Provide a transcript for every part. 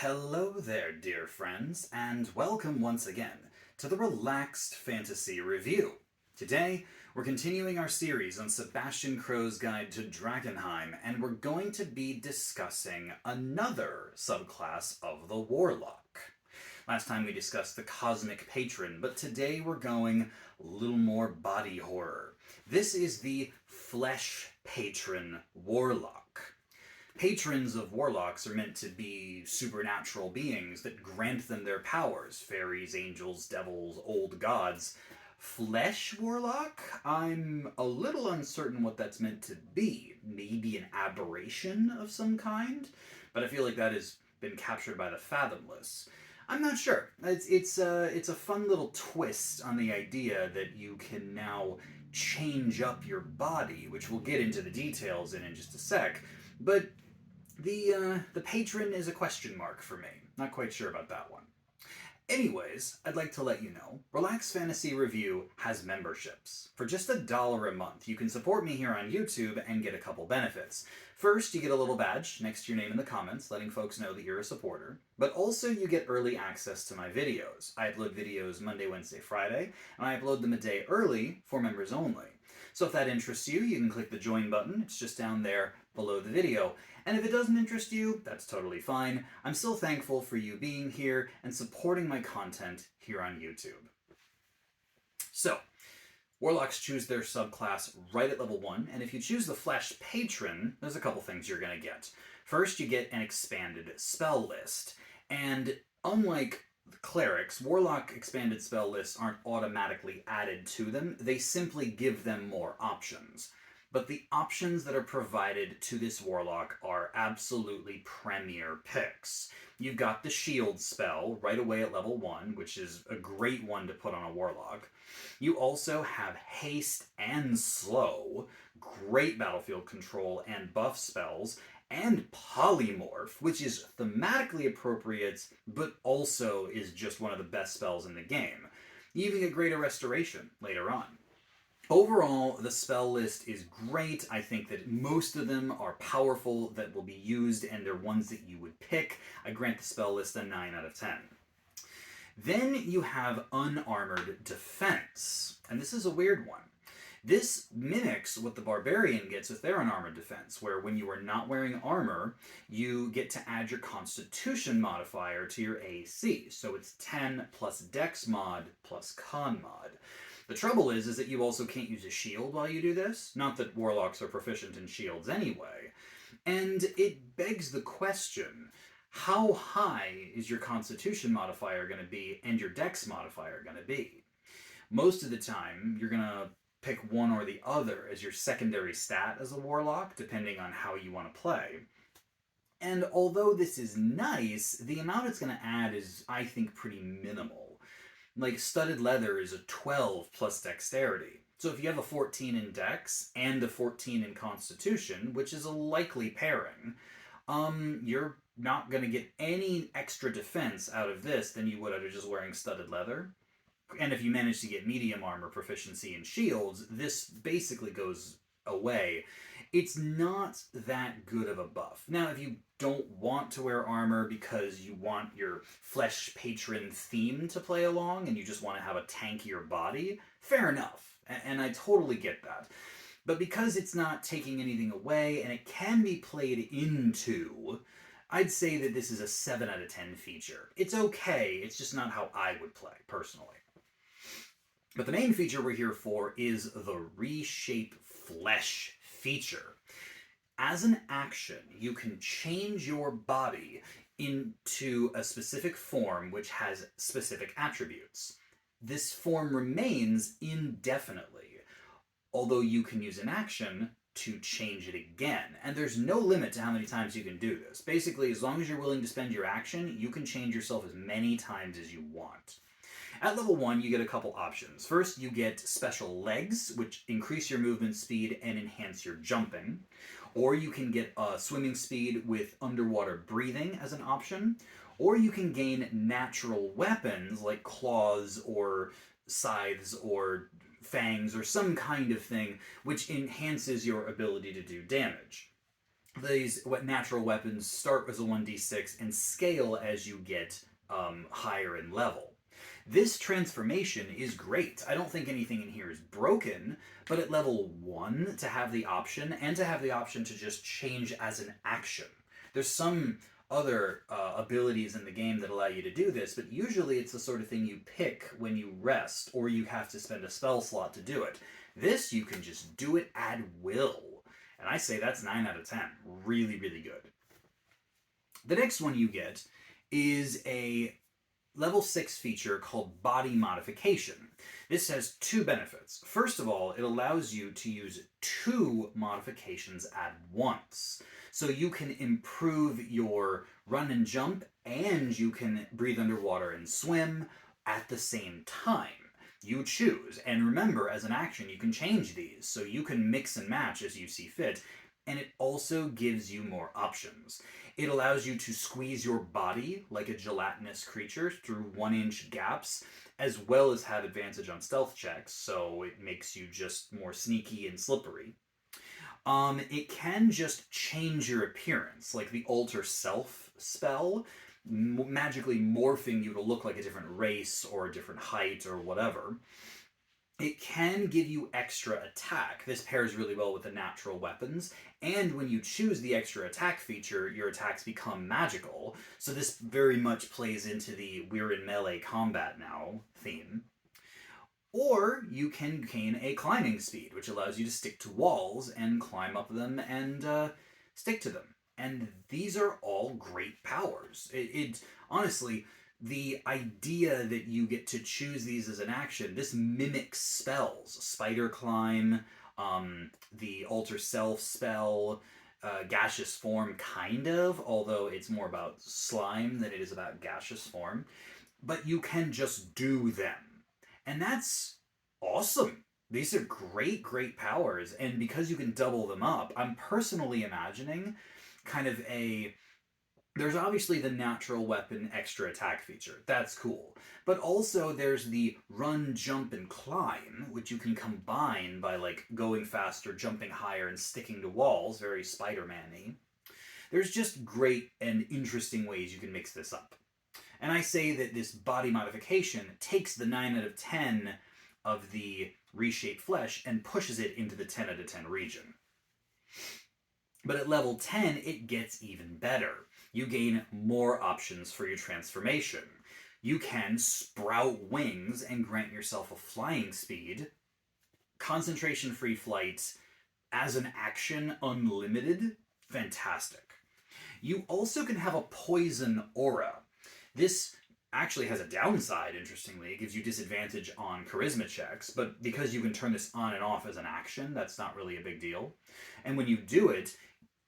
Hello there, dear friends, and welcome once again to the Relaxed Fantasy Review. Today, we're continuing our series on Sebastian Crow's Guide to Dragonheim, and we're going to be discussing another subclass of the Warlock. Last time we discussed the Cosmic Patron, but today we're going a little more body horror. This is the Flesh Patron Warlock. Patrons of warlocks are meant to be supernatural beings that grant them their powers. Fairies, angels, devils, old gods. Flesh warlock? I'm a little uncertain what that's meant to be. Maybe an aberration of some kind? But I feel like that has been captured by the Fathomless. I'm not sure. It's a fun little twist on the idea that you can now change up your body, which we'll get into the details in just a sec. But the patron is a question mark for me. Not quite sure about that one. Anyways, I'd like to let you know, Relax Fantasy Review has memberships. For just $1 a month, you can support me here on YouTube and get a couple benefits. First, you get a little badge next to your name in the comments, letting folks know that you're a supporter. But also, you get early access to my videos. I upload videos Monday, Wednesday, Friday, and I upload them a day early for members only. So if that interests you, you can click the join button. It's just down there below the video. And if it doesn't interest you, that's totally fine. I'm still thankful for you being here and supporting my content here on YouTube. So, Warlocks choose their subclass right at level 1, and if you choose the Flesh Patron, there's a couple things you're going to get. First, you get an expanded spell list, and unlike clerics, Warlock expanded spell lists aren't automatically added to them, they simply give them more options. But the options that are provided to this Warlock are absolutely premier picks. You've got the Shield spell right away at level 1, which is a great one to put on a Warlock. You also have Haste and Slow, great battlefield control and buff spells, and Polymorph, which is thematically appropriate, but also is just one of the best spells in the game. You even get Greater Restoration later on. Overall, the spell list is great. I think that most of them are powerful, that will be used, and they're ones that you would pick. I grant the spell list a 9 out of 10. Then you have Unarmored Defense, and this is a weird one. This mimics what the Barbarian gets with their Unarmored Defense, where when you are not wearing armor, you get to add your Constitution modifier to your AC. So it's 10 plus Dex mod plus Con mod. The trouble is that you also can't use a shield while you do this. Not that Warlocks are proficient in shields anyway. And it begs the question, how high is your Constitution modifier going to be and your Dex modifier going to be? Most of the time, you're going to pick one or the other as your secondary stat as a Warlock, depending on how you want to play. And although this is nice, the amount it's going to add is, I think, pretty minimal. Like, Studded Leather is a 12 plus Dexterity. So if you have a 14 in Dex and a 14 in Constitution, which is a likely pairing, you're not going to get any extra defense out of this than you would out of just wearing Studded Leather. And if you manage to get medium armor proficiency in shields, this basically goes away. It's not that good of a buff. Now, if you don't want to wear armor because you want your Flesh Patron theme to play along and you just want to have a tankier body, fair enough. And I totally get that. But because it's not taking anything away and it can be played into, I'd say that this is a 7 out of 10 feature. It's okay, it's just not how I would play, personally. But the main feature we're here for is the Reshape Flesh feature. As an action, you can change your body into a specific form which has specific attributes. This form remains indefinitely, although you can use an action to change it again. And there's no limit to how many times you can do this. Basically, as long as you're willing to spend your action, you can change yourself as many times as you want. At level 1, you get a couple options. First, you get Special Legs, which increase your movement speed and enhance your jumping. Or you can get swimming speed with underwater breathing as an option. Or you can gain natural weapons like claws or scythes or fangs or some kind of thing which enhances your ability to do damage. what natural weapons start as a 1d6 and scale as you get higher in level. This transformation is great. I don't think anything in here is broken, but at level 1, to have the option, and to have the option to just change as an action. There's some other abilities in the game that allow you to do this, but usually it's the sort of thing you pick when you rest, or you have to spend a spell slot to do it. This, you can just do it at will. And I say that's 9 out of 10. Really, really good. The next one you get is a level 6 feature called Body Modification. This has 2 benefits. First of all, it allows you to use 2 modifications at once. So you can improve your run and jump, and you can breathe underwater and swim at the same time. You choose. And remember, as an action, you can change these. So you can mix and match as you see fit. And it also gives you more options. It allows you to squeeze your body like a gelatinous creature through 1-inch gaps, as well as have advantage on stealth checks, so it makes you just more sneaky and slippery. It can just change your appearance, like the Alter Self spell, magically morphing you to look like a different race or a different height or whatever. It can give you extra attack. This pairs really well with the natural weapons, and when you choose the extra attack feature, your attacks become magical, so this very much plays into the we're in melee combat now theme. Or you can gain a climbing speed, which allows you to stick to walls and climb up them and stick to them. And these are all great powers. Honestly, the idea that you get to choose these as an action, this mimics spells. Spider Climb, the Alter Self spell, Gaseous Form, kind of, although it's more about slime than it is about gaseous form. But you can just do them. And that's awesome. These are great, great powers. And because you can double them up, I'm personally imagining kind of there's obviously the natural weapon extra attack feature. That's cool. But also there's the run, jump, and climb, which you can combine by like going faster, jumping higher, and sticking to walls. Very Spider-Man-y. There's just great and interesting ways you can mix this up. And I say that this body modification takes the 9 out of 10 of the reshaped flesh and pushes it into the 10 out of 10 region. But at level 10, it gets even better. You gain more options for your transformation. You can sprout wings and grant yourself a flying speed, concentration-free flight, as an action, unlimited. Fantastic. You also can have a poison aura. This actually has a downside, interestingly. It gives you disadvantage on charisma checks, but because you can turn this on and off as an action, that's not really a big deal. And when you do it,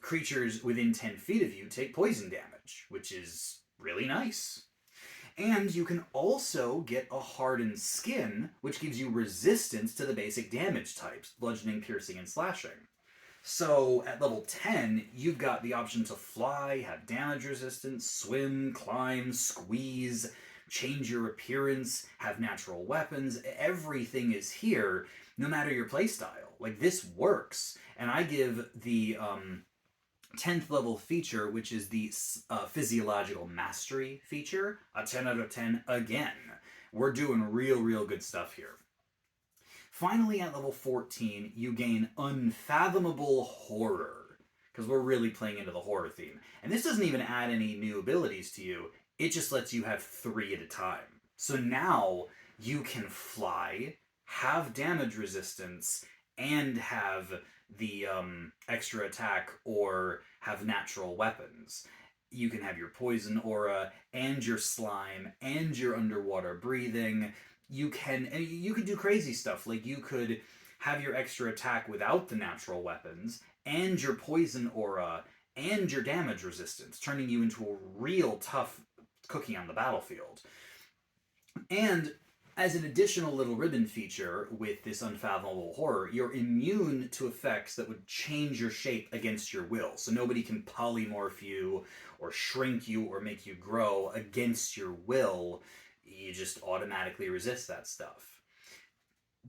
creatures within 10 feet of you take poison damage, which is really nice. And you can also get a hardened skin, which gives you resistance to the basic damage types, bludgeoning, piercing, and slashing. So at level 10, you've got the option to fly, have damage resistance, swim, climb, squeeze, change your appearance, have natural weapons. Everything is here, no matter your playstyle. Like, this works. And I give the 10th level feature, which is the physiological mastery feature, a 10 out of 10 again. We're doing real good stuff here. Finally, at level 14, you gain Unfathomable Horror, because we're really playing into the horror theme. And this doesn't even add any new abilities to you, it just lets you have 3 at a time. So now you can fly, have damage resistance, and have the extra attack or have natural weapons. You can have your poison aura, and your slime, and your underwater breathing. You can do crazy stuff, like you could have your extra attack without the natural weapons, and your poison aura, and your damage resistance, turning you into a real tough cookie on the battlefield. And as an additional little ribbon feature with this Unfathomable Horror, you're immune to effects that would change your shape against your will. So nobody can polymorph you, or shrink you, or make you grow against your will. You just automatically resist that stuff.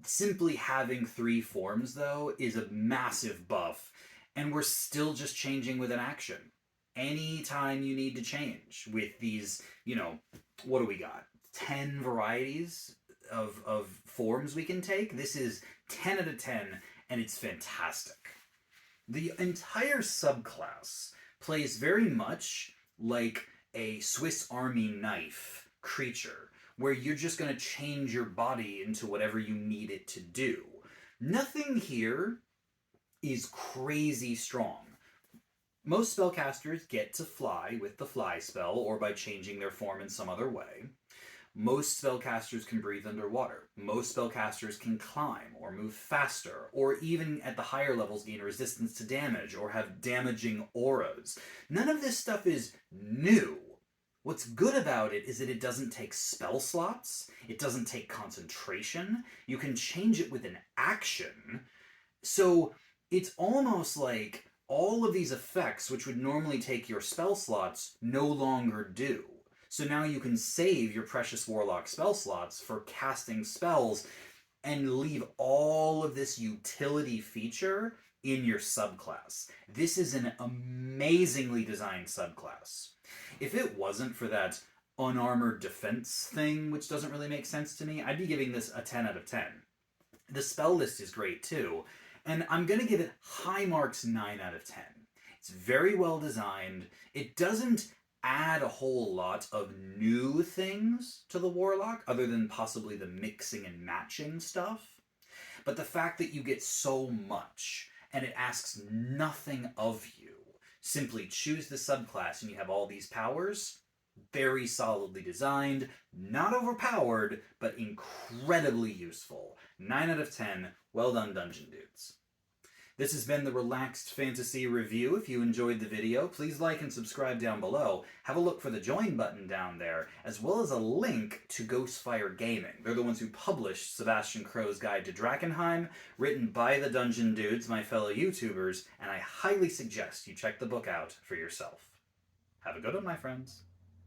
Simply having 3 forms, though, is a massive buff, And we're still just changing with an action. Anytime you need to change with these, what do we got? 10 varieties of forms we can take. This is 10 out of 10, and it's fantastic. The entire subclass plays very much like a Swiss Army knife creature, where you're just going to change your body into whatever you need it to do. Nothing here is crazy strong. Most spellcasters get to fly with the fly spell or by changing their form in some other way. Most spellcasters can breathe underwater. Most spellcasters can climb or move faster, or even at the higher levels gain resistance to damage or have damaging auras. None of this stuff is new. What's good about it is that it doesn't take spell slots, it doesn't take concentration, you can change it with an action. So it's almost like all of these effects, which would normally take your spell slots, no longer do. So now you can save your precious Warlock spell slots for casting spells and leave all of this utility feature in your subclass. This is an amazingly designed subclass. If it wasn't for that unarmored defense thing, which doesn't really make sense to me, I'd be giving this a 10 out of 10. The spell list is great too, and I'm going to give it high marks 9 out of 10. It's very well designed. It doesn't add a whole lot of new things to the Warlock, other than possibly the mixing and matching stuff. But the fact that you get so much, and it asks nothing of you, simply choose the subclass and you have all these powers, very solidly designed, not overpowered, but incredibly useful. 9 out of 10, well done, Dungeon Dudes. This has been the Relaxed Fantasy Review. If you enjoyed the video, please like and subscribe down below. Have a look for the join button down there, as well as a link to Ghostfire Gaming. They're the ones who published Sebastian Crow's Guide to Drakenheim, written by the Dungeon Dudes, my fellow YouTubers, and I highly suggest you check the book out for yourself. Have a good one, my friends.